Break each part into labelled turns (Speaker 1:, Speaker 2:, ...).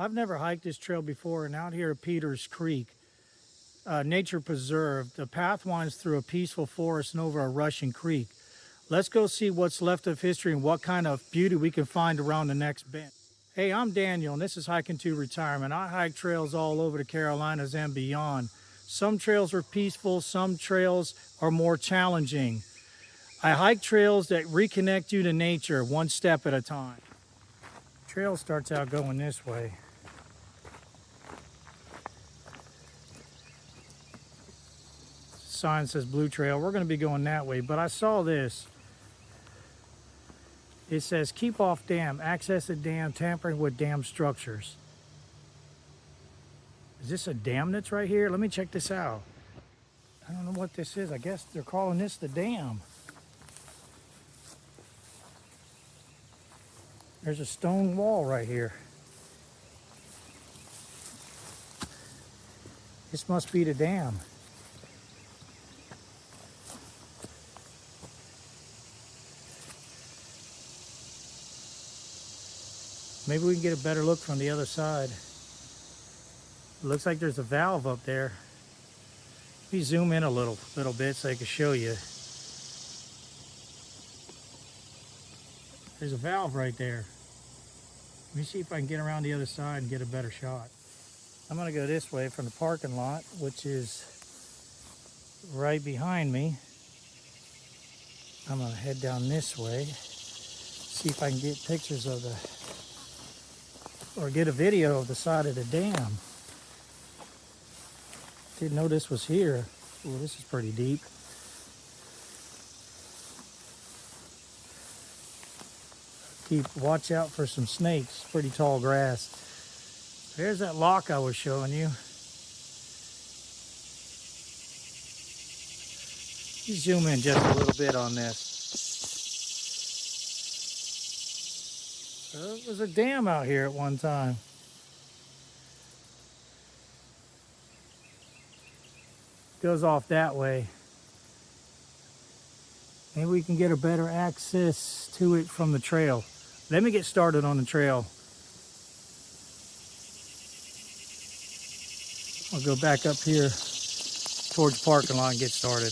Speaker 1: I've never hiked this trail before, and out here at Peters Creek, nature preserve, the path winds through a peaceful forest and over a rushing creek. Let's go see what's left of history and what kind of beauty we can find around the next bend. Hey, I'm Daniel, and this is Hiking to Retirement. I hike trails all over the Carolinas and beyond. Some trails are peaceful, some trails are more challenging. I hike trails that reconnect you to nature one step at a time. Trail starts out going this way. Sign says Blue Trail. We're going to be going that way, but I saw this. It says keep off dam, access a dam, tampering with dam structures. Is this a dam that's right here? Let me check this out. I don't know what this is. I guess they're calling this the dam. There's a stone wall right here. This must be the dam. Maybe we can get a better look from the other side. It looks like there's a valve up there. Let me zoom in a little bit so I can show you. There's a valve right there. Let me see if I can get around the other side and get a better shot. I'm gonna go this way from the parking lot, which is right behind me. I'm gonna head down this way, see if I can get pictures of or get a video of the side of the dam. Didn't know this was here. Well, this is pretty deep. Watch out for some snakes. Pretty tall grass. There's that lock I was showing you. You zoom in just a little bit on this. There was a dam out here at one time. Goes off that way. Maybe we can get a better access to it from the trail. Let me get started on the trail. I'll go back up here towards the parking lot and get started.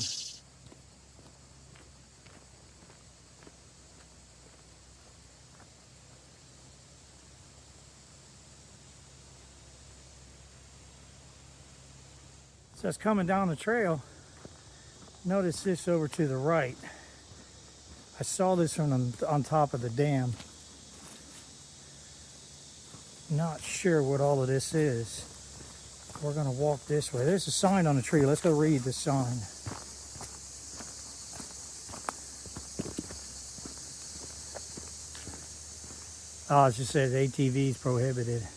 Speaker 1: So it's coming down the trail. Notice this over to the right. I saw this from on top of the dam. Not sure what all of this is. We're gonna walk this way. There's a sign on the tree. Let's go read the sign. Oh, it just says ATVs prohibited.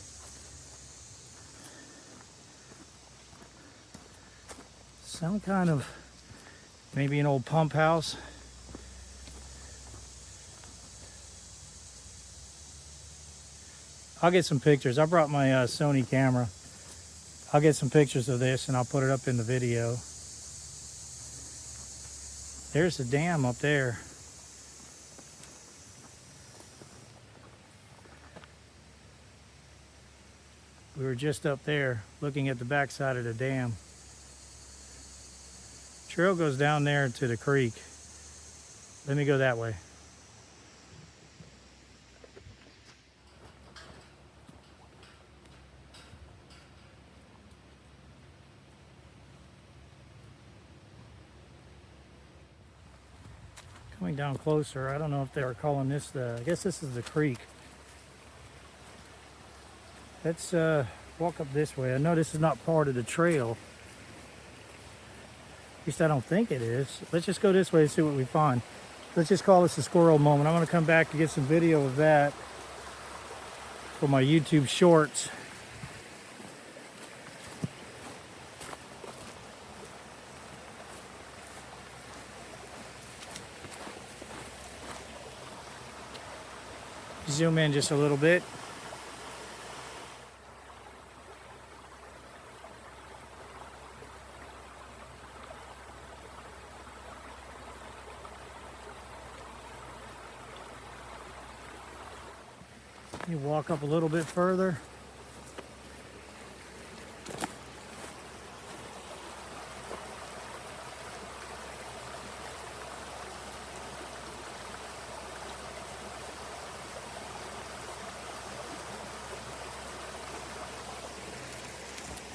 Speaker 1: Some kind of, maybe an old pump house. I'll get some pictures. I brought my Sony camera. I'll get some pictures of this and I'll put it up in the video. There's the dam up there. We were just up there looking at the backside of the dam. Trail goes down there to the creek. Let me go that way. Coming down closer, I don't know if they were calling this I guess this is the creek. Let's walk up this way. I know this is not part of the trail. At least I don't think it is. Let's just go this way and see what we find. Let's just call this a squirrel moment. I'm gonna come back to get some video of that for my YouTube shorts. Zoom in just a little bit. You walk up a little bit further.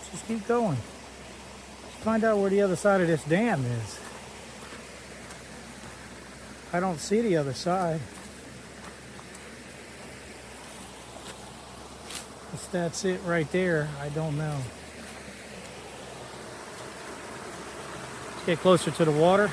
Speaker 1: Let's just keep going. Let's find out where the other side of this dam is. I don't see the other side. If that's it right there, I don't know. Let's get closer to the water.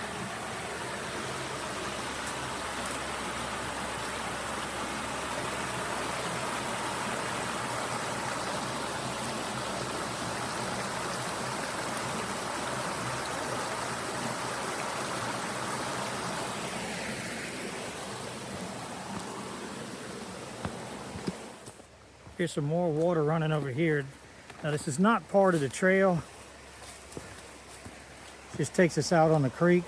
Speaker 1: Here's some more water running over here. Now this is not part of the trail. It just takes us out on the creek.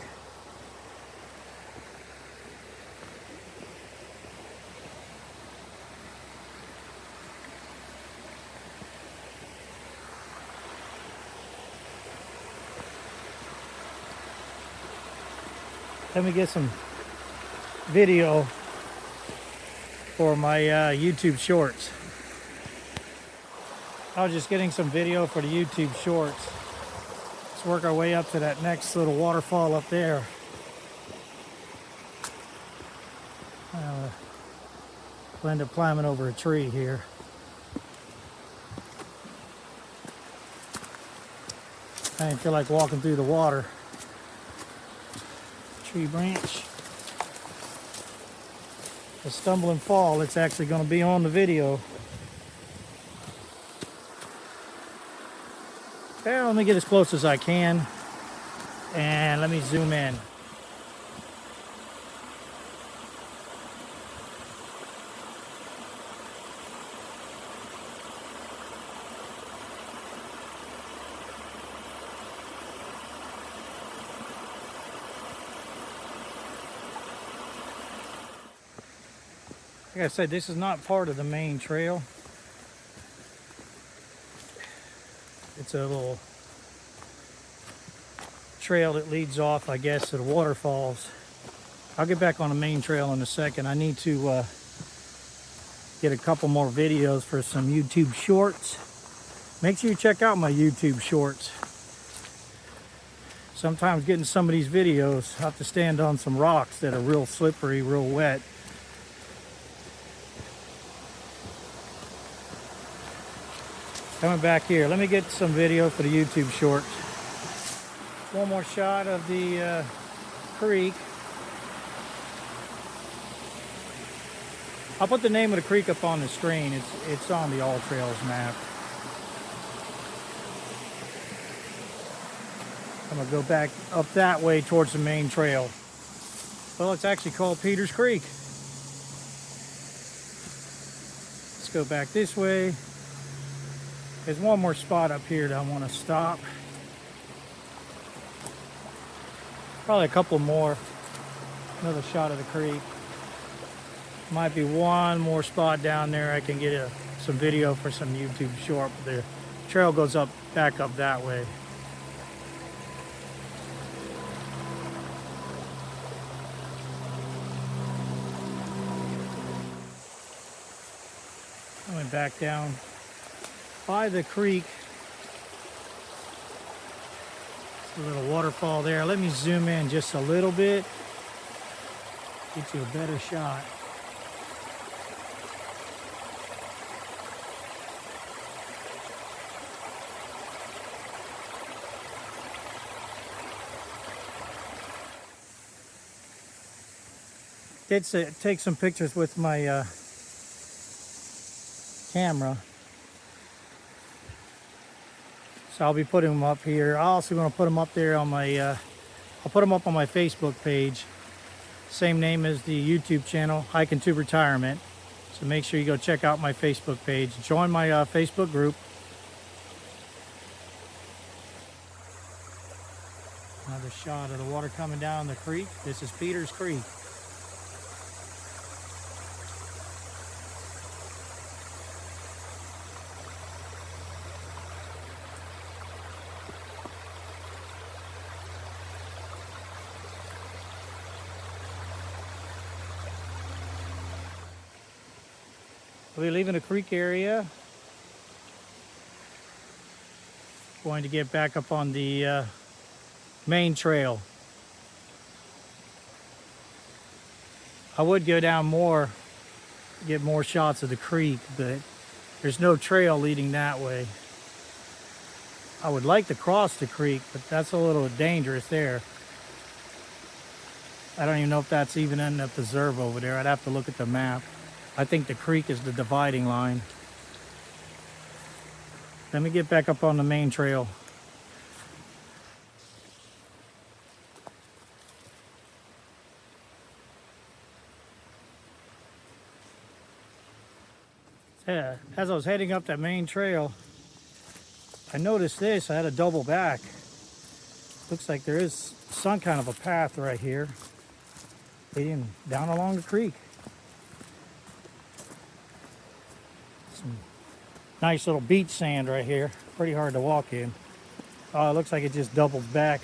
Speaker 1: Let me get some video for my YouTube shorts. I was just getting some video for the YouTube shorts. Let's work our way up to that next little waterfall up there. We'll end up climbing over a tree here. I didn't feel like walking through the water. Tree branch. A stumble and fall. It's actually going to be on the video. Well, let me get as close as I can, and let me zoom in. Like I said, this is not part of the main trail. It's a little trail that leads off, I guess, to the waterfalls. I'll get back on the main trail in a second. I need to get a couple more videos for some YouTube shorts. Make sure you check out my YouTube shorts. Sometimes getting some of these videos, I have to stand on some rocks that are real slippery, real wet. Coming back here, let me get some video for the YouTube shorts. One more shot of the creek. I'll put the name of the creek up on the screen. It's on the AllTrails map. I'm gonna go back up that way towards the main trail. Well, it's actually called Peters Creek. Let's go back this way. There's one more spot up here that I want to stop. Probably a couple more. Another shot of the creek. Might be one more spot down there. I can get some video for some YouTube short. The trail goes back up that way. I went back down by the creek. A little waterfall there. Let me zoom in just a little bit. Get you a better shot. Did take some pictures with my camera. So I'll be putting them up here. I'm also going to put them up there on my, I'll put them up on my Facebook page. Same name as the YouTube channel, Hiking to Retirement. So make sure you go check out my Facebook page. Join my Facebook group. Another shot of the water coming down the creek. This is Peters Creek. We'll be leaving the creek area. Going to get back up on the main trail. I would go down more, get more shots of the creek, but there's no trail leading that way. I would like to cross the creek, but that's a little dangerous there. I don't even know if that's even in the preserve over there. I'd have to look at the map. I think the creek is the dividing line. Let me get back up on the main trail. Yeah, as I was heading up that main trail, I noticed this. I had to double back. Looks like there is some kind of a path right here leading down along the creek. Some nice little beach sand right here. Pretty hard to walk in. Oh, it looks like it just doubles back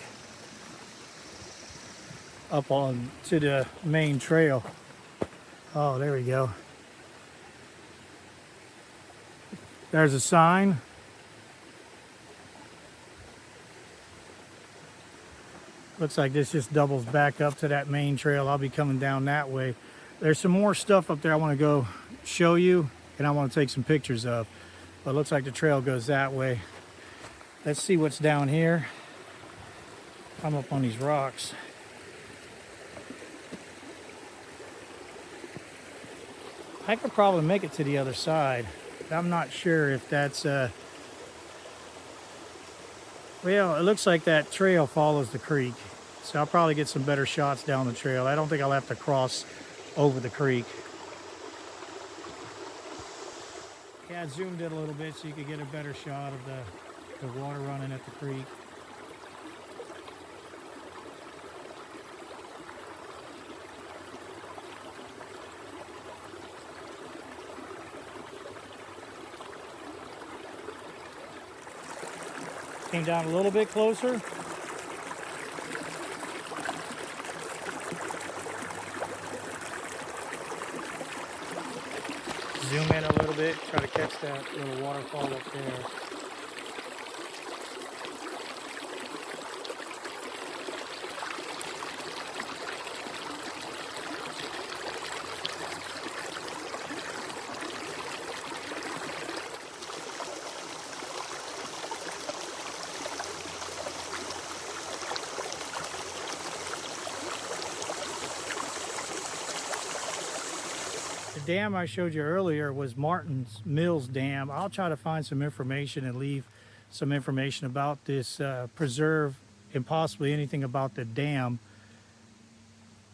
Speaker 1: up on to the main trail. Oh, there we go. There's a sign. Looks like this just doubles back up to that main trail. I'll be coming down that way. There's some more stuff up there I want to go show you, and I want to take some pictures of. But it looks like the trail goes that way. Let's see what's down here. I'm up on these rocks. I could probably make it to the other side. I'm not sure if that's well, it looks like that trail follows the creek, so I'll probably get some better shots down the trail. I don't think I'll have to cross over the creek. Yeah, I zoomed in a little bit so you could get a better shot of the water running at the creek. Came down a little bit closer. Zoom in a little bit, try to catch that little waterfall up there. The dam I showed you earlier was Martin's Mills Dam. I'll try to find some information and leave some information about this preserve and possibly anything about the dam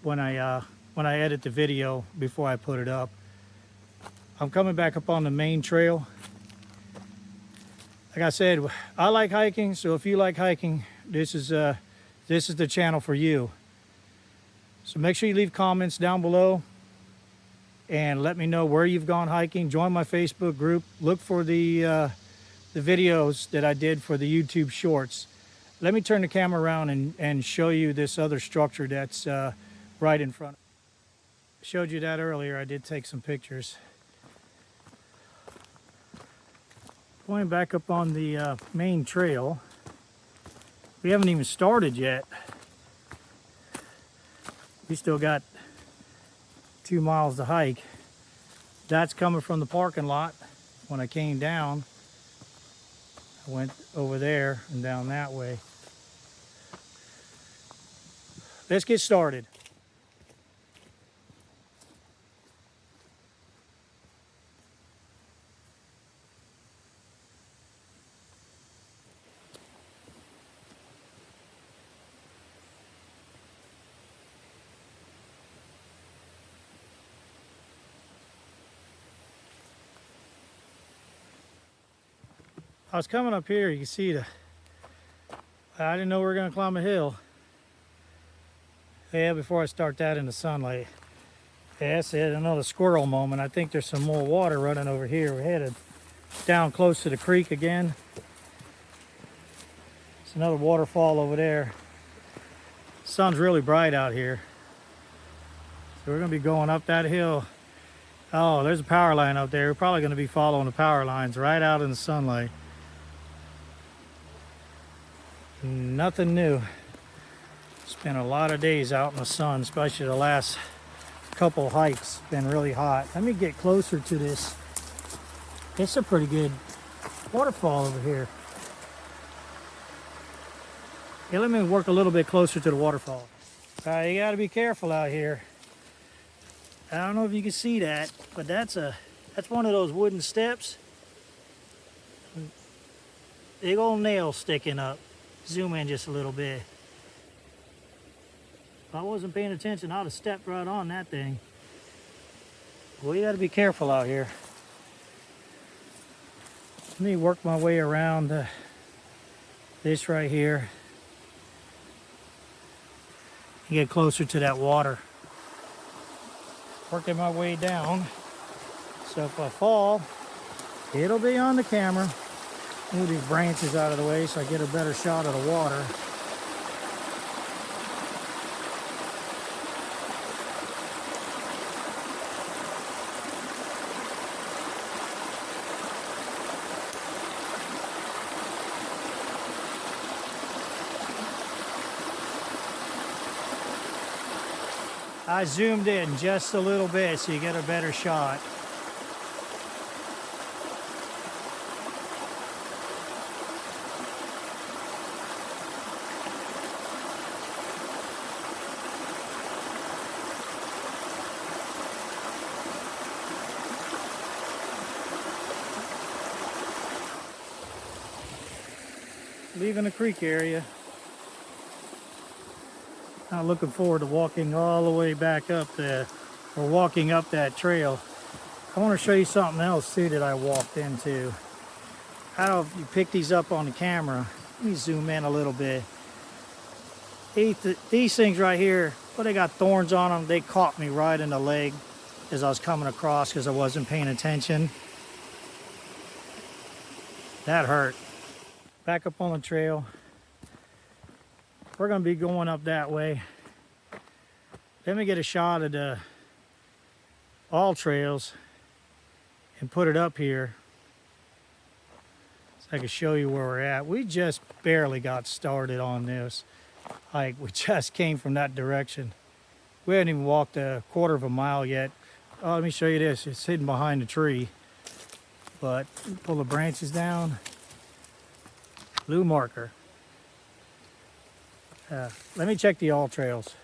Speaker 1: when I edit the video before I put it up. I'm coming back up on the main trail. Like I said, I like hiking, so if you like hiking, this is the channel for you. So make sure you leave comments down below and let me know where you've gone hiking. Join my Facebook group. Look for the videos that I did for the YouTube shorts. Let me turn the camera around and show you this other structure that's right in front. I showed you that earlier. I did take some pictures. Going back up on the main trail. We haven't even started yet. We still got 2 miles to hike. That's coming from the parking lot. When I came down, I went over there and down that way. Let's get started. I was coming up here, you can see I didn't know we were going to climb a hill. Yeah, before I start that in the sunlight. Yeah, that's it, another squirrel moment. I think there's some more water running over here. We're headed down close to the creek again. It's another waterfall over there. The sun's really bright out here. So we're going to be going up that hill. Oh, there's a power line up there. We're probably going to be following the power lines right out in the sunlight. Nothing new. Spent a lot of days out in the sun, especially the last couple hikes. Been really hot. Let me get closer to this. It's a pretty good waterfall over here. Yeah, let me work a little bit closer to the waterfall. You got to be careful out here. I don't know if you can see that, but that's one of those wooden steps. Big old nail sticking up. Zoom in just a little bit. If I wasn't paying attention, I'd have stepped right on that thing. Well, you got to be careful out here. Let me work my way around this right here. Get closer to that water. Working my way down. So if I fall, it'll be on the camera. Move these branches out of the way so I get a better shot of the water. I zoomed in just a little bit so you get a better shot. Leaving the creek area. Not looking forward to walking all the way back up there, or walking up that trail. I want to show you something else too that I walked into. I don't know if you pick these up on the camera. Let me zoom in a little bit. These things right here, well, they got thorns on them. They caught me right in the leg as I was coming across because I wasn't paying attention. That hurt. Back up on the trail. We're going to be going up that way. Let me get a shot of the AllTrails and put it up here so I can show you where we're at. We just barely got started on this hike. We just came from that direction. We hadn't even walked a quarter of a mile yet. Oh, let me show you this. It's hidden behind a tree. But pull the branches down. Blue marker. Let me check the AllTrails.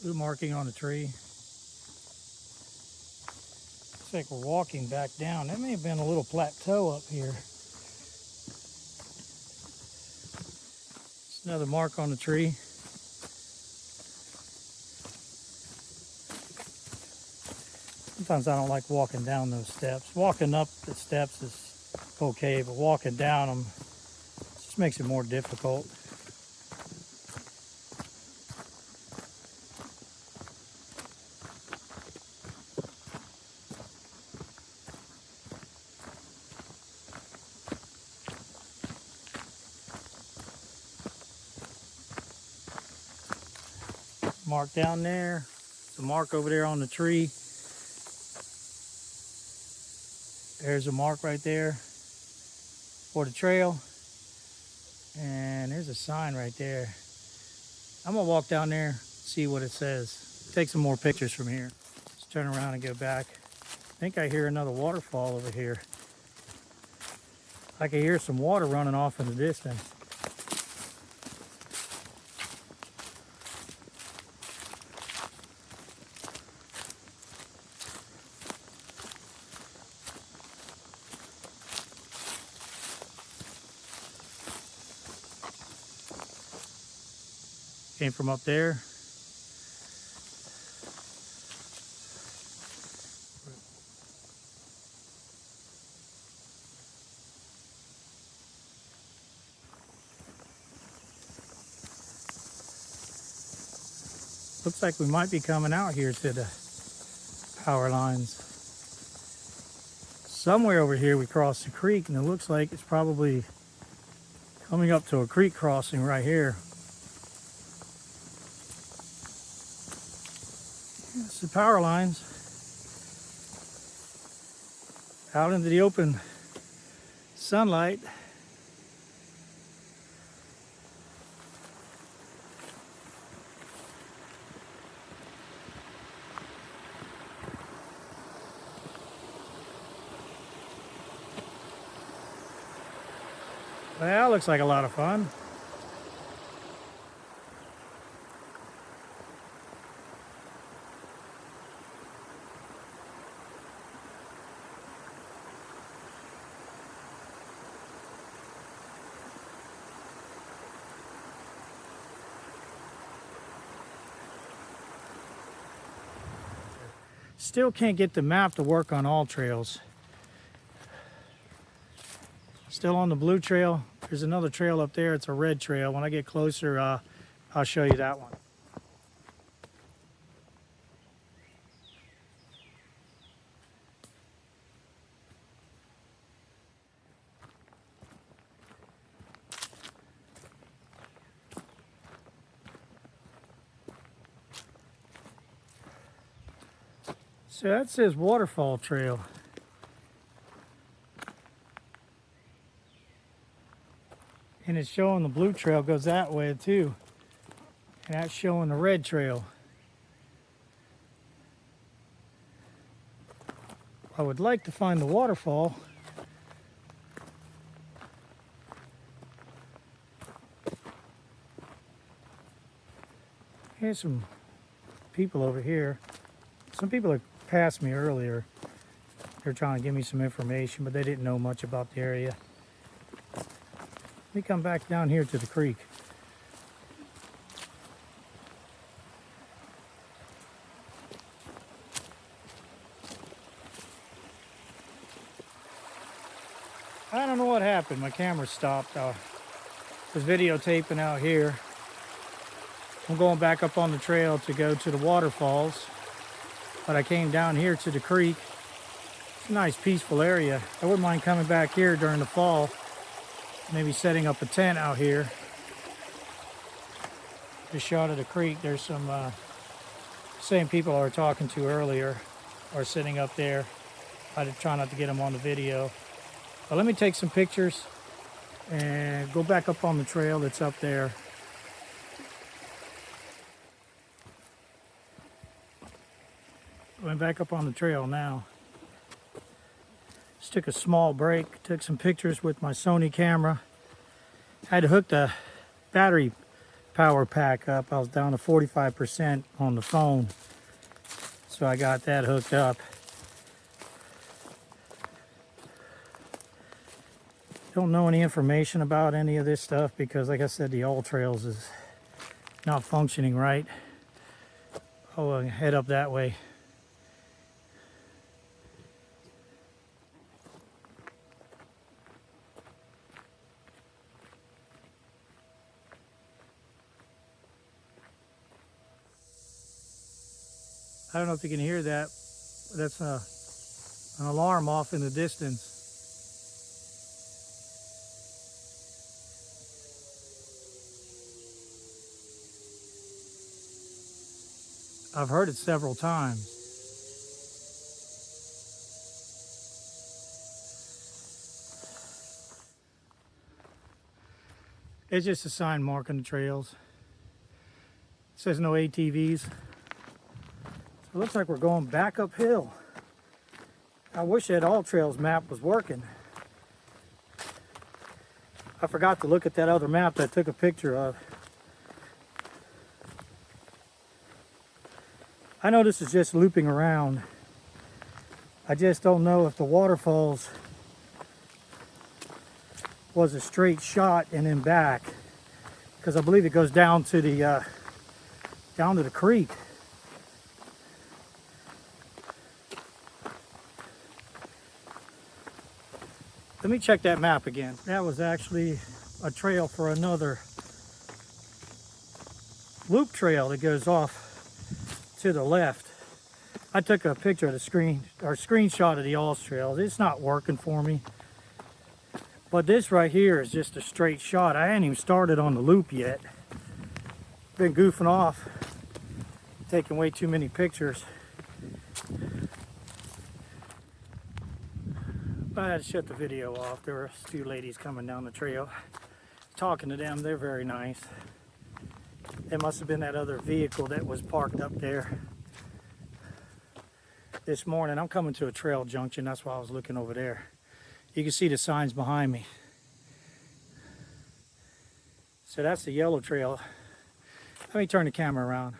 Speaker 1: Blue marking on the tree. Looks like we're walking back down. That may have been a little plateau up here. It's another mark on the tree. Sometimes I don't like walking down those steps. Walking up the steps is okay, but walking down them just makes it more difficult. Mark down there. There's a mark over there on the tree. There's a mark right there for the trail. And there's a sign right there. I'm gonna walk down there, see what it says. Take some more pictures from here. Let's turn around and go back. I think I hear another waterfall over here. I can hear some water running off in the distance. Came from up there. Looks like we might be coming out here to the power lines. Somewhere over here we crossed the creek, and it looks like it's probably coming up to a creek crossing right here. It's the power lines out into the open sunlight. Well, looks like a lot of fun. Still can't get the map to work on AllTrails. Still on the blue trail. There's another trail up there. It's a red trail. When I get closer, I'll show you that one. So that says Waterfall Trail. And it's showing the blue trail goes that way too. And that's showing the red trail. I would like to find the waterfall. Here's some people over here. Some people have passed me earlier. They're trying to give me some information, but they didn't know much about the area. Let me come back down here to the creek. I don't know what happened. My camera stopped. I was videotaping out here. I'm going back up on the trail to go to the waterfalls, but I came down here to the creek. It's a nice peaceful area. I wouldn't mind coming back here during the fall, maybe setting up a tent out here. Just shot of the creek. There's some same people I was talking to earlier are sitting up there. I try not to get them on the video. But let me take some pictures and go back up on the trail that's up there. Going back up on the trail now. Just took a small break, took some pictures with my Sony camera. Had to hook the battery power pack up. I was down to 45% on the phone, so I got that hooked up. Don't know any information about any of this stuff because, like I said, the AllTrails is not functioning right. I'll head up that way. I don't know if you can hear that, but that's an alarm off in the distance. I've heard it several times. It's just a sign marking the trails. It says no ATVs. It looks like we're going back uphill. I wish that AllTrails map was working. I forgot to look at that other map that I took a picture of. I know this is just looping around. I just don't know if the waterfalls was a straight shot and then back, because I believe it goes down to the creek. Let me check that map again. That was actually a trail for another loop trail that goes off to the left. I took a picture of the screenshot of the AllTrails. It's not working for me. But this right here is just a straight shot. I hadn't even started on the loop yet. Been goofing off, taking way too many pictures. I had to shut the video off. There were a few ladies coming down the trail. Talking to them, they're very nice. It must have been that other vehicle that was parked up there this morning. I'm coming to a trail junction, that's why I was looking over there. You can see the signs behind me. So that's the yellow trail. Let me turn the camera around.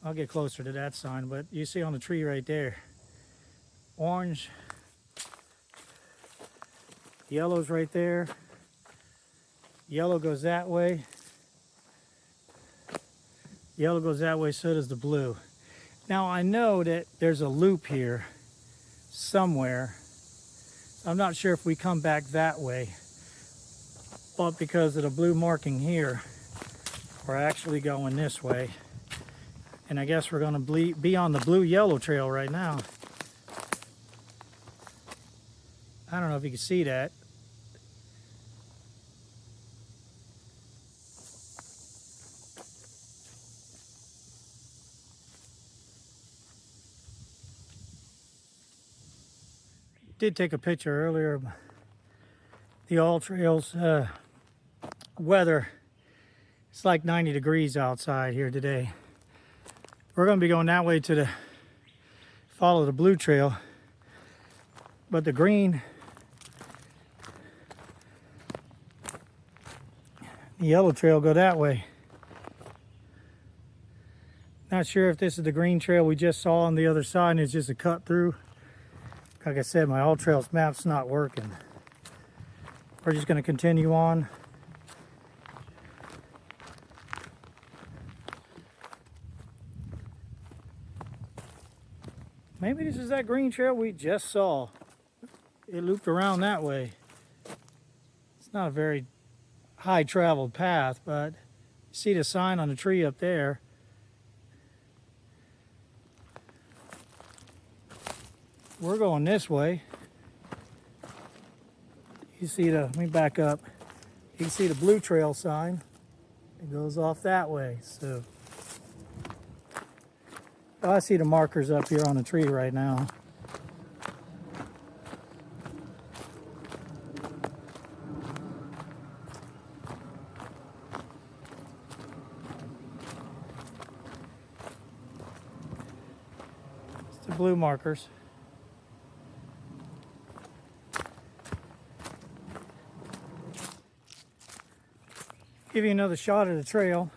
Speaker 1: I'll get closer to that sign, but you see on the tree right there, orange, yellow's right there. Yellow goes that way. Yellow goes that way, so does the blue. Now I know that there's a loop here somewhere. I'm not sure if we come back that way, but because of the blue marking here, we're actually going this way. And I guess we're gonna be on the blue-yellow trail right now. I don't know if you can see that. Did take a picture earlier of the AllTrails weather. It's like 90 degrees outside here today. We're going to be going that way to follow the blue trail, but the green, the yellow trail go that way. Not sure if this is the green trail we just saw on the other side and it's just a cut through. Like I said, my AllTrails map's not working. We're just going to continue on. Maybe this is that green trail we just saw. It looped around that way. It's not a very high traveled path, but you see the sign on the tree up there. We're going this way. You see the, let me back up. You can see the blue trail sign. It goes off that way. So oh, I see the markers up here on the tree right now. It's the blue markers. Give you another shot of the trail.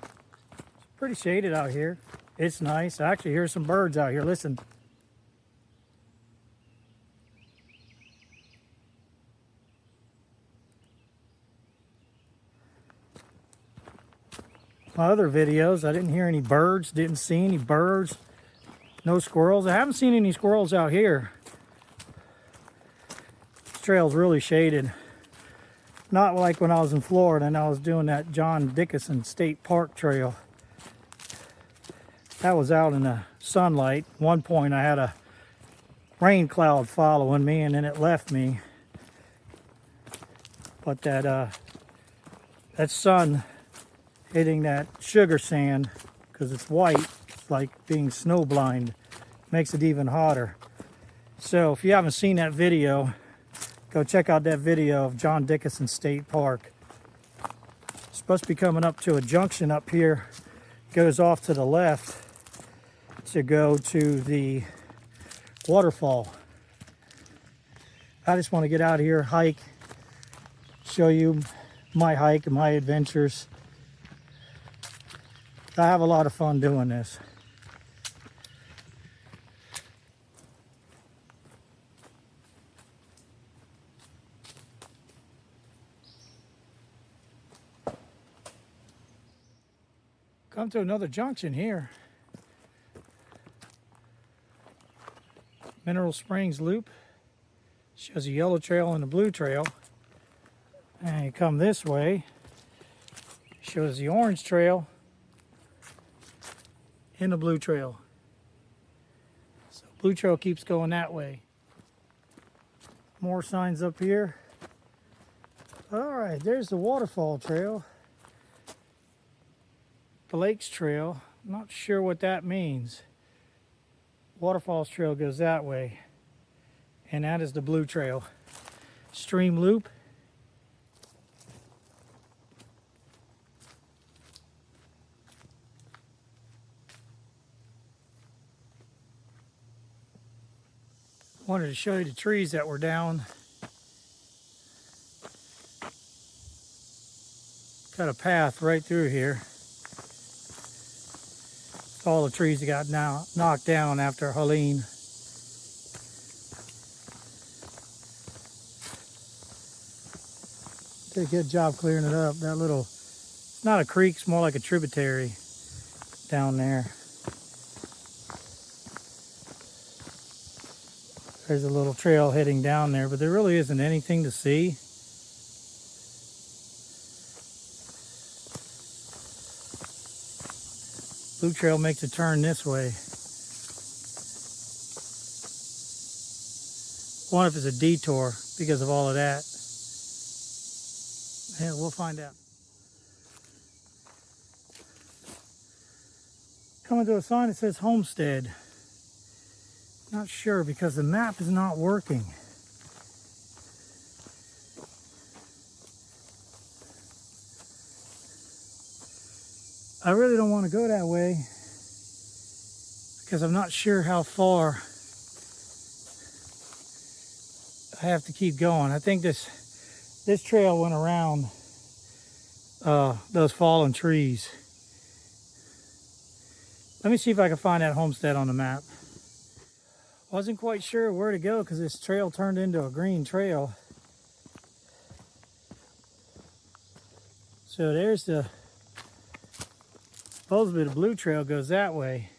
Speaker 1: It's pretty shaded out here. It's nice. I actually hear some birds out here. Listen. My other videos, I didn't hear any birds, didn't see any birds, no squirrels. I haven't seen any squirrels out here. This trail's really shaded. Not like when I was in Florida and I was doing that John Dickinson State Park trail. That was out in the sunlight. One point I had a rain cloud following me and then it left me. But that sun hitting that sugar sand, because it's white, it's like being snow blind, makes it even hotter. So if you haven't seen that video, go check out that video of John Dickinson State Park. It's supposed to be coming up to a junction up here. Goes off to the left to go to the waterfall. I just want to get out of here, hike, show you my hike and my adventures. I have a lot of fun doing this. Come to another junction here. Mineral Springs Loop. Shows a yellow trail and a blue trail. And you come this way. Shows the orange trail and the blue trail. So blue trail keeps going that way. More signs up here. All right, there's the Waterfall trail. The Lakes trail, I'm not sure what that means. Waterfalls trail goes that way. And that is the blue trail. Stream loop. Wanted to show you the trees that were down. Got a path right through here. All the trees that got now knocked down after Helene. Did a good job clearing it up. That little, it's not a creek, it's more like a tributary down there. There's a little trail heading down there, but there really isn't anything to see. Blue trail makes a turn this way. Wonder if it's a detour because of all of that. Yeah, we'll find out. Coming to a sign that says Homestead. Not sure because the map is not working. I really don't want to go that way because I'm not sure how far I have to keep going. I think this trail went around those fallen trees. Let me see if I can find that homestead on the map. Wasn't quite sure where to go because this trail turned into a green trail. So there's the, supposedly the blue trail goes that way.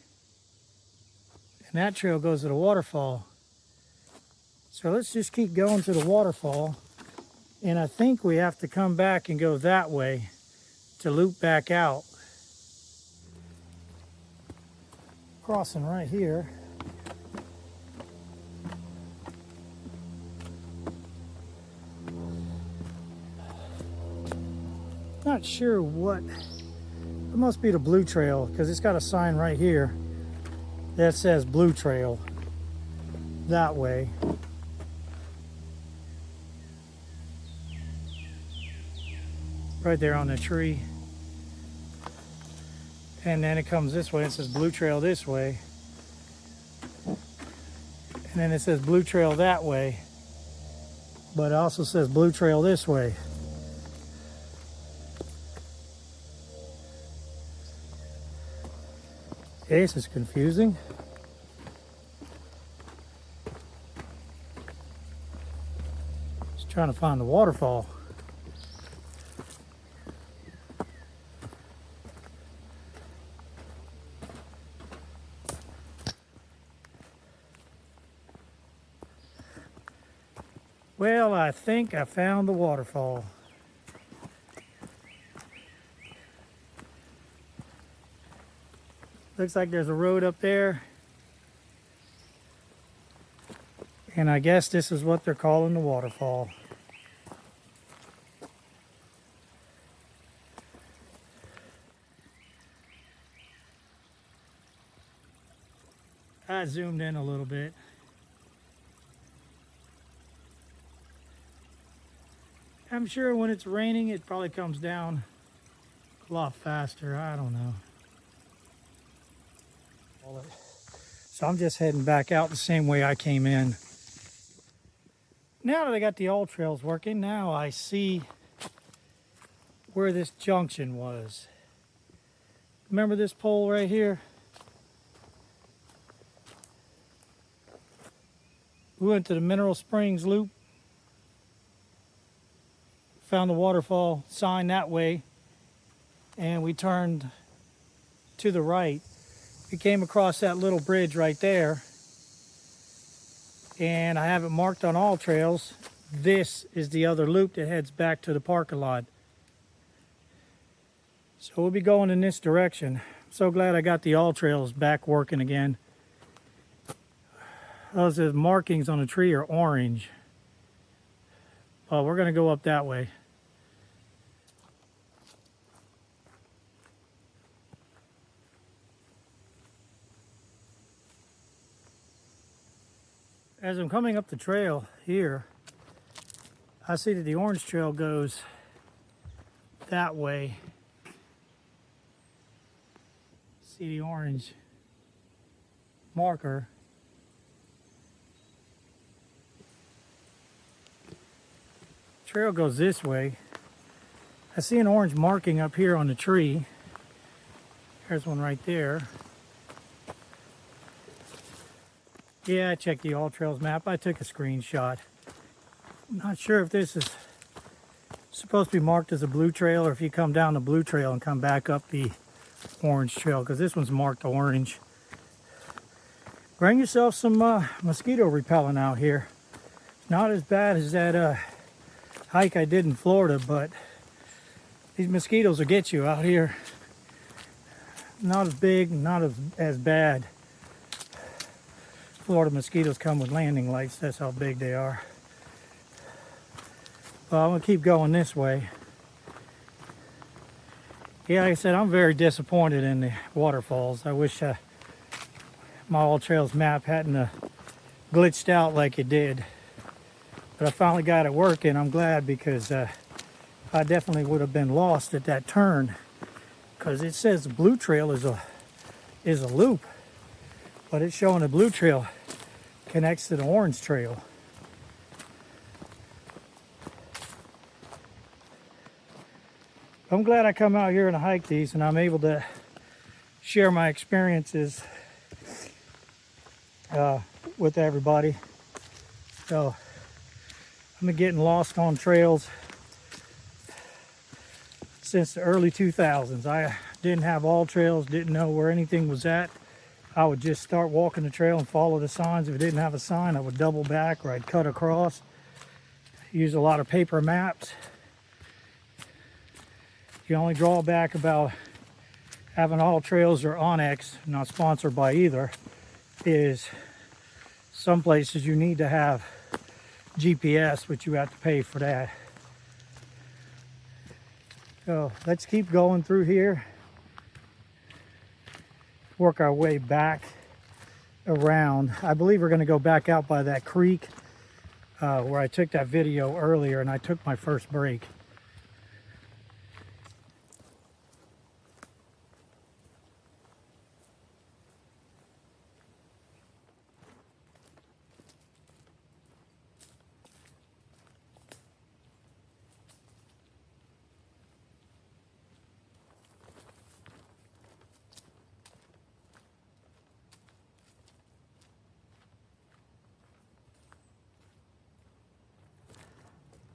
Speaker 1: And that trail goes to the waterfall. So let's just keep going to the waterfall. And I think we have to come back and go that way to loop back out. Crossing right here. Not sure what, it must be the blue trail because it's got a sign right here that says blue trail that way. Right there on the tree. And then it comes this way, it says blue trail this way. And then it says blue trail that way. But it also says blue trail this way. Okay, this is confusing. Just trying to find the waterfall. Well, I think I found the waterfall. Looks like there's a road up there. And I guess this is what they're calling the waterfall. I zoomed in a little bit. I'm sure when it's raining, it probably comes down a lot faster. I don't know. So I'm just heading back out the same way I came in. Now that I got the AllTrails working, now I see where this junction was. Remember this pole right here? We went to the Mineral Springs loop. Found the waterfall sign that way. And we turned to the right. We came across that little bridge right there. And I have it marked on AllTrails. This is the other loop that heads back to the parking lot. So we'll be going in this direction. So glad I got the AllTrails back working again. Those markings on the tree are orange. Oh, we're going to go up that way. As I'm coming up the trail here, I see that the orange trail goes that way. See the orange marker. Trail goes this way. I see an orange marking up here on the tree. There's one right there. Yeah, I checked the AllTrails map. I took a screenshot. I'm not sure if this is supposed to be marked as a blue trail or if you come down the blue trail and come back up the orange trail, because this one's marked orange. Bring yourself some mosquito repellent out here. Not as bad as that hike I did in Florida, but these mosquitoes will get you out here. Not as big, not as bad. Florida mosquitoes come with landing lights. That's how big they are. Well, I'm gonna keep going this way. Yeah, like I said, I'm very disappointed in the waterfalls. I wish my AllTrails map hadn't glitched out like it did. But I finally got it working. I'm glad, because I definitely would have been lost at that turn, because it says the blue trail is a loop, but it's showing the blue trail connects to the orange trail. I'm glad I come out here and hike these, and I'm able to share my experiences with everybody. So I've been getting lost on trails since the early 2000s. I didn't have AllTrails, didn't know where anything was at. I would just start walking the trail and follow the signs. If it didn't have a sign, I would double back or I'd cut across. Use a lot of paper maps. The only drawback about having AllTrails or Onyx, not sponsored by either, is some places you need to have GPS, but you have to pay for that. So let's keep going through here. Work our way back around. I believe we're going to go back out by that creek where I took that video earlier, and I took my first break.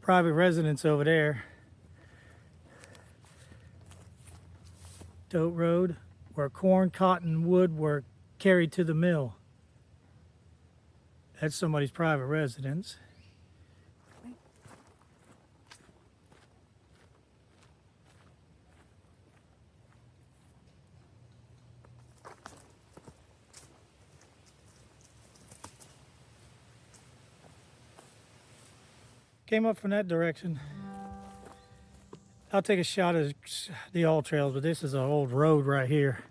Speaker 1: Private residence over there. Tote road where corn, cotton, and wood were carried to the mill. That's somebody's private residence. Came up from that direction. I'll take a shot at the AllTrails, but this is an old road right here.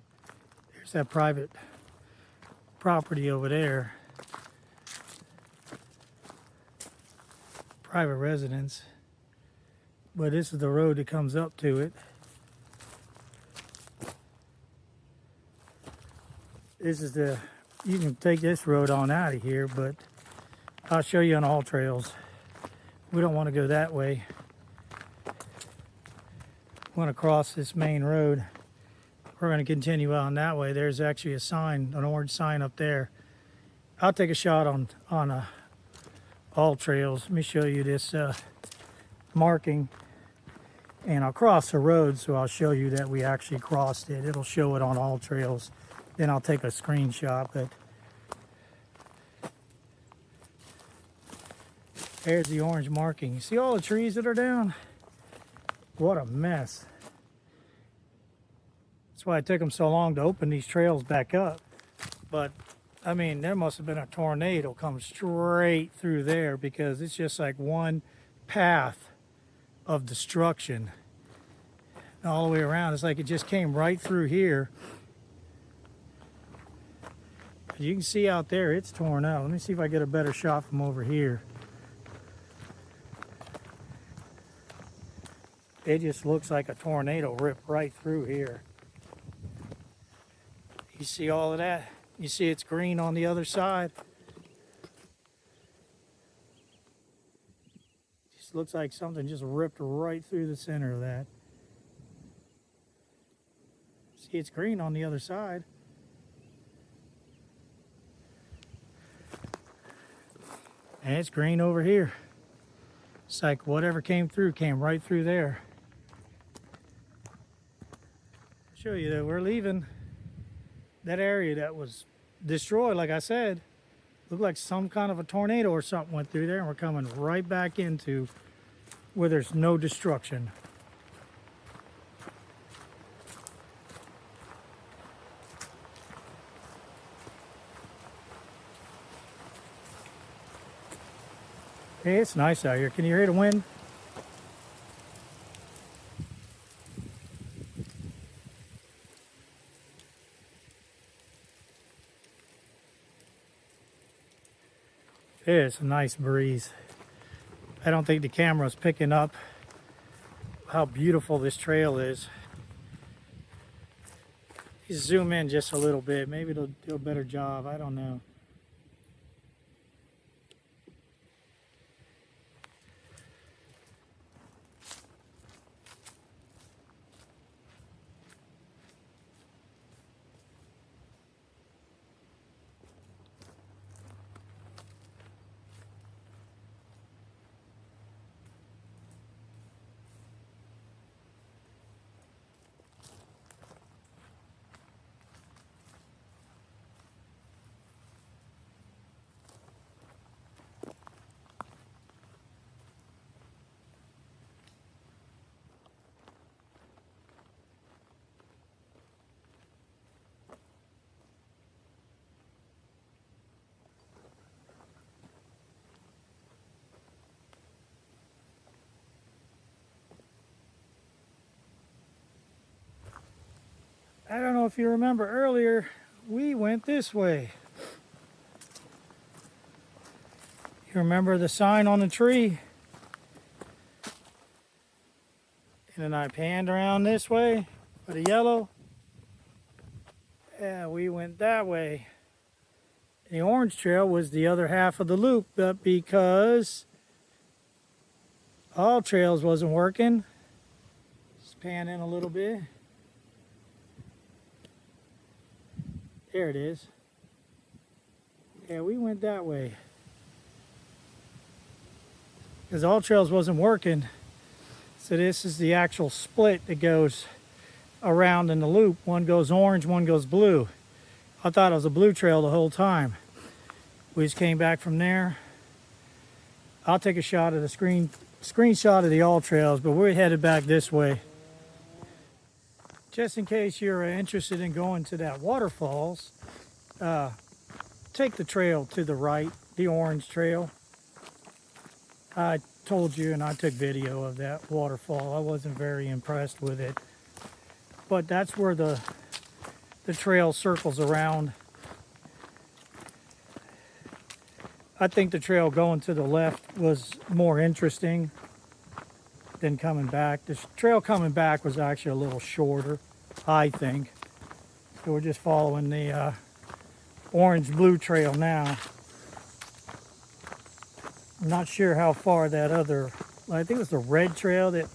Speaker 1: There's that private property over there. Private residence. But this is the road that comes up to it. This is you can take this road on out of here, but I'll show you on AllTrails. We don't want to go that way. We want to cross this main road. We're going to continue on that way. There's actually a sign, an orange sign up there. I'll take a shot on AllTrails. Let me show you this marking. And I'll cross the road, so I'll show you that we actually crossed it. It'll show it on AllTrails. Then I'll take a screenshot. But there's the orange marking. You see all the trees that are down? What a mess. That's why it took them so long to open these trails back up. But I mean, there must have been a tornado come straight through there, because it's just like one path of destruction all the way around. It's like it just came right through here. You can see out there it's torn out. Let me see if I get a better shot from over here. It just looks like a tornado ripped right through here. You see all of that? You see it's green on the other side? Just looks like something just ripped right through the center of that. See, it's green on the other side. And it's green over here. It's like whatever came through came right through there. I'll show you that we're leaving that area that was destroyed. Like I said, looked like some kind of a tornado or something went through there, and we're coming right back into where there's no destruction. Hey, it's nice out here. Can you hear the wind? It's a nice breeze. I don't think the camera's picking up how beautiful this trail is. You zoom in just a little bit. Maybe it'll do a better job. I don't know. I don't know if you remember earlier, we went this way. You remember the sign on the tree? And then I panned around this way for the yellow. Yeah, we went that way. The orange trail was the other half of the loop, but because AllTrails wasn't working, just pan in a little bit. There it is. Yeah, we went that way. Because AllTrails wasn't working. So this is the actual split that goes around in the loop. One goes orange, one goes blue. I thought it was a blue trail the whole time. We just came back from there. I'll take a shot of the screenshot of the AllTrails, but we're headed back this way. Just in case you're interested in going to that Waterfalls, take the trail to the right, the orange trail. I told you, and I took video of that waterfall. I wasn't very impressed with it, but that's where the trail circles around. I think the trail going to the left was more interesting than coming back. The trail coming back was actually a little shorter, I think. So we're just following the orange-blue trail now. I'm not sure how far that other, I think it was the red trail that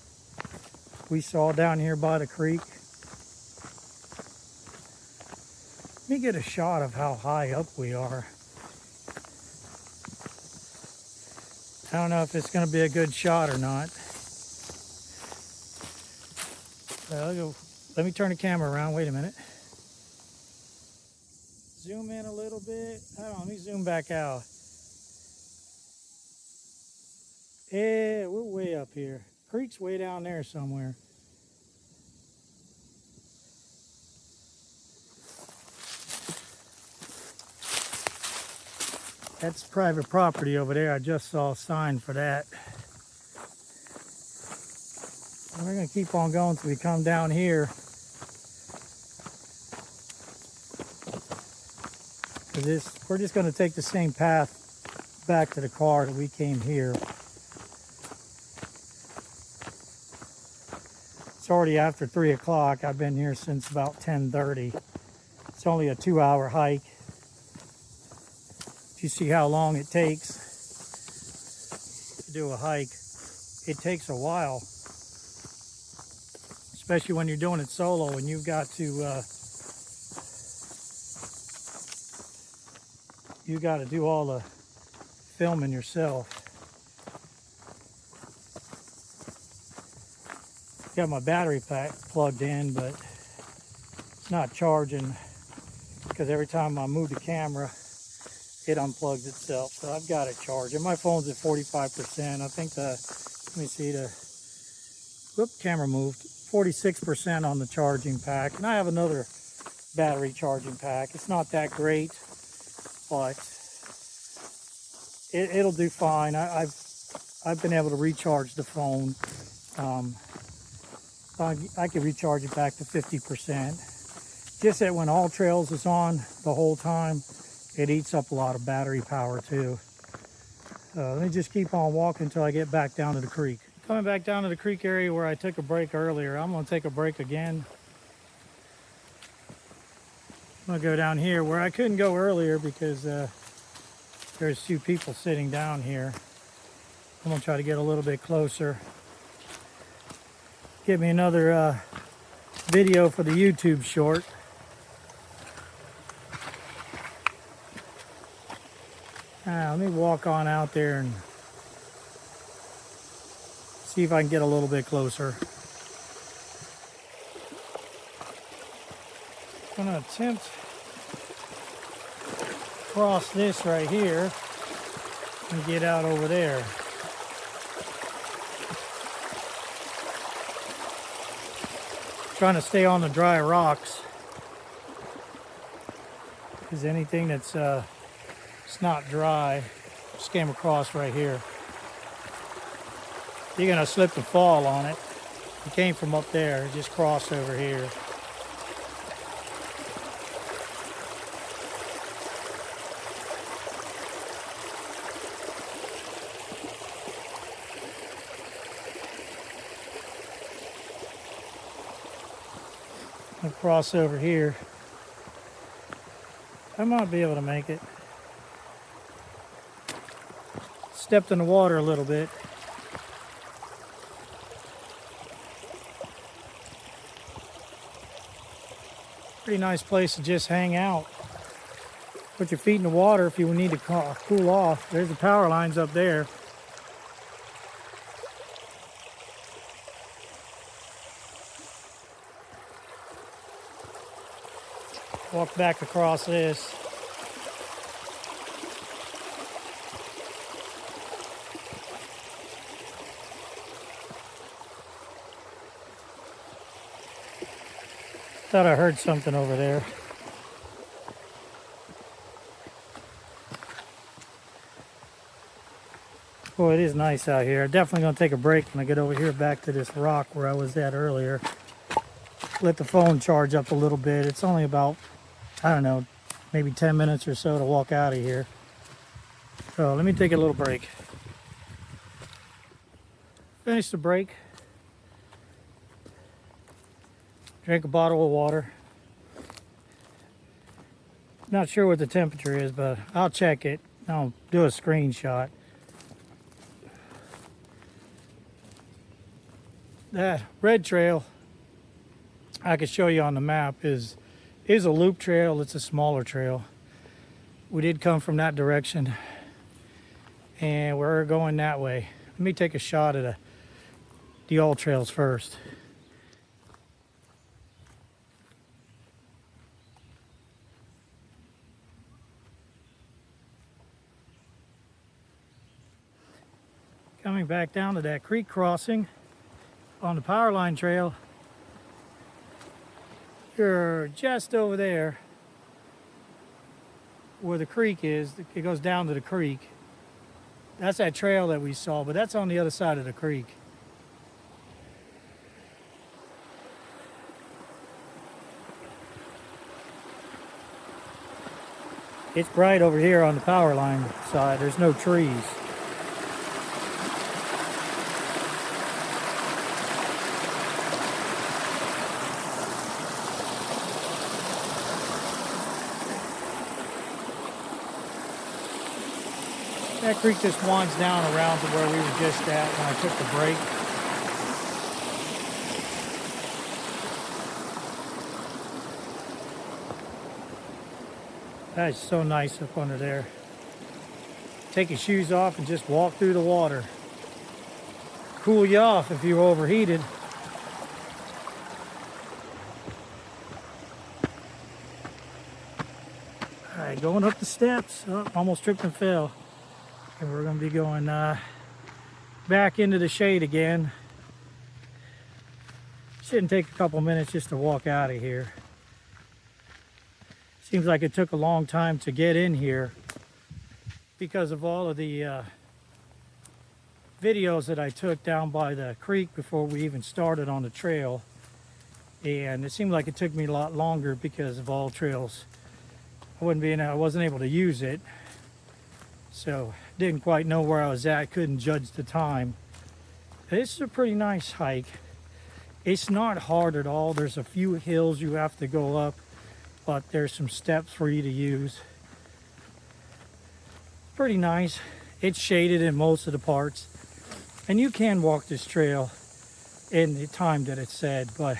Speaker 1: we saw down here by the creek. Let me get a shot of how high up we are. I don't know if it's going to be a good shot or not. Let me turn the camera around. Wait a minute. Zoom in a little bit. Hold on, let me zoom back out. Yeah, we're way up here. Creek's way down there somewhere. That's private property over there. I just saw a sign for that. We're going to keep on going until we come down here. We're just going to take the same path back to the car that we came here. It's already after 3 o'clock. I've been here since about 10:30. It's only a 2-hour hike. If you see how long it takes to do a hike, it takes a while. Especially when you're doing it solo and you've got to do all the filming yourself. Got my battery pack plugged in, but it's not charging because every time I move the camera, it unplugs itself. So I've got it charging. My phone's at 45%. I think let me see, camera moved. 46% on the charging pack. And I have another battery charging pack. It's not that great, but it'll do fine. I've been able to recharge the phone. I can recharge it back to 50%. Just that when AllTrails is on the whole time, it eats up a lot of battery power too. Let me just keep on walking until I get back down to the creek. Coming back down to the creek area where I took a break earlier. I'm going to take a break again. I'm going to go down here where I couldn't go earlier because there's 2 people sitting down here. I'm going to try to get a little bit closer. Get me another video for the YouTube short. Let me walk on out there and see if I can get a little bit closer. I'm going to attempt to cross this right here and get out over there. Trying to stay on the dry rocks, because anything that's it's not dry just came across right here. You're gonna slip and fall on it. It came from up there, it just crossed over here. I'll cross over here. I might be able to make it. Stepped in the water a little bit. Pretty nice place to just hang out. Put your feet in the water if you need to cool off. There's the power lines up there. Walk back across this. Thought I heard something over there. Boy, it is nice out here. I'm definitely going to take a break when I get over here back to this rock where I was at earlier. Let the phone charge up a little bit. It's only about, I don't know, maybe 10 minutes or so to walk out of here. So let me take a little break. Finish the break. Drink a bottle of water. Not sure what the temperature is, but I'll check it. I'll do a screenshot. That red trail I could show you on the map is a loop trail. It's a smaller trail. We did come from that direction and we're going that way. Let me take a shot at the AllTrails first. Coming back down to that creek crossing on the power line trail. You're just over there. where the creek is. It goes down to the creek. That's that trail that we saw, but that's on the other side of the creek. It's bright over here on the power line side. There's no trees. That creek just winds down around to where we were just at when I took the break. That is so nice up under there. Take your shoes off and just walk through the water. Cool you off if you're overheated. All right, going up the steps. Oh, almost tripped and fell. And we're going to be going back into the shade again. Shouldn't take a couple minutes just to walk out of here. Seems like it took a long time to get in here because of all of the videos that I took down by the creek before we even started on the trail. And it seemed like it took me a lot longer because of AllTrails. I wasn't able to use it. So didn't quite know where I was at, couldn't judge the time. This is a pretty nice hike. It's not hard at all. There's a few hills you have to go up, but there's some steps for you to use. Pretty nice. It's shaded in most of the parts. And you can walk this trail in the time that it said, but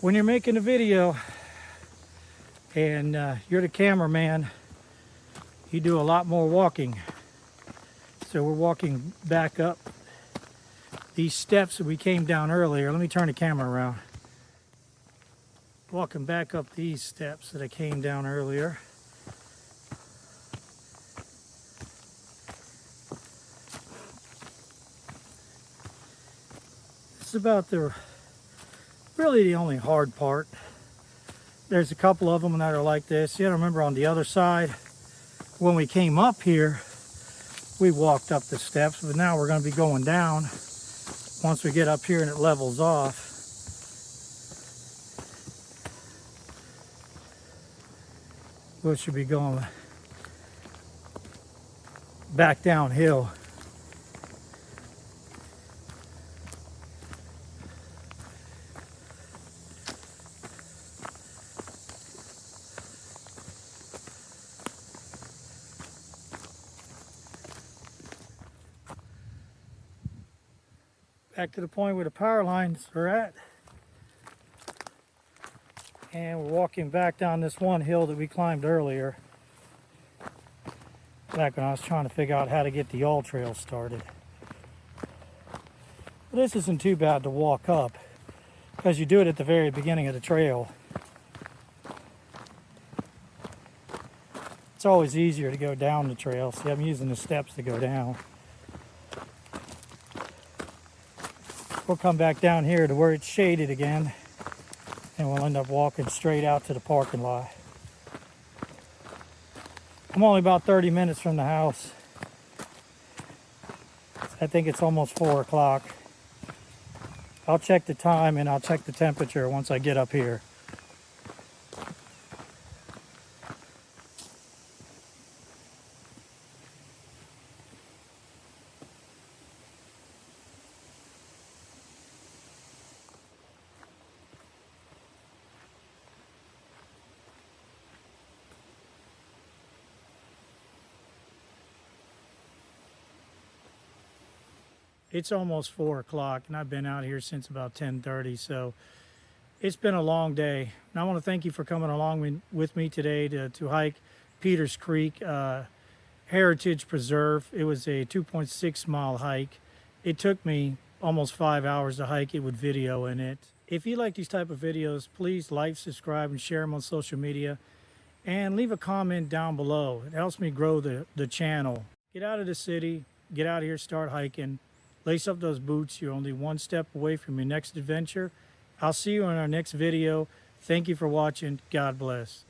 Speaker 1: when you're making a video and you're the cameraman, you do a lot more walking. So we're walking back up these steps that we came down earlier. Let me turn the camera around. Walking back up these steps that I came down earlier. It's about really the only hard part. There's a couple of them that are like this. You gotta remember on the other side, when we came up here, we walked up the steps, but now we're going to be going down once we get up here and it levels off. We should be going back downhill. Back to the point where the power lines are at. And we're walking back down this one hill that we climbed earlier. Back when I was trying to figure out how to get the AllTrails started. But this isn't too bad to walk up, because you do it at the very beginning of the trail. It's always easier to go down the trail. See, I'm using the steps to go down. We'll come back down here to where it's shaded again, and we'll end up walking straight out to the parking lot. I'm only about 30 minutes from the house. I think it's almost 4 o'clock. I'll check the time and I'll check the temperature once I get up here. It's almost 4 o'clock and I've been out here since about 10:30, so it's been a long day. And I want to thank you for coming along with me today to hike Peters Creek Heritage Preserve. It was a 2.6 mile hike. It took me almost 5 hours to hike it with video in it. If you like these type of videos, please like, subscribe, and share them on social media. And leave a comment down below. It helps me grow the channel. Get out of the city, get out here, start hiking. Lace up those boots. You're only one step away from your next adventure. I'll see you in our next video. Thank you for watching. God bless.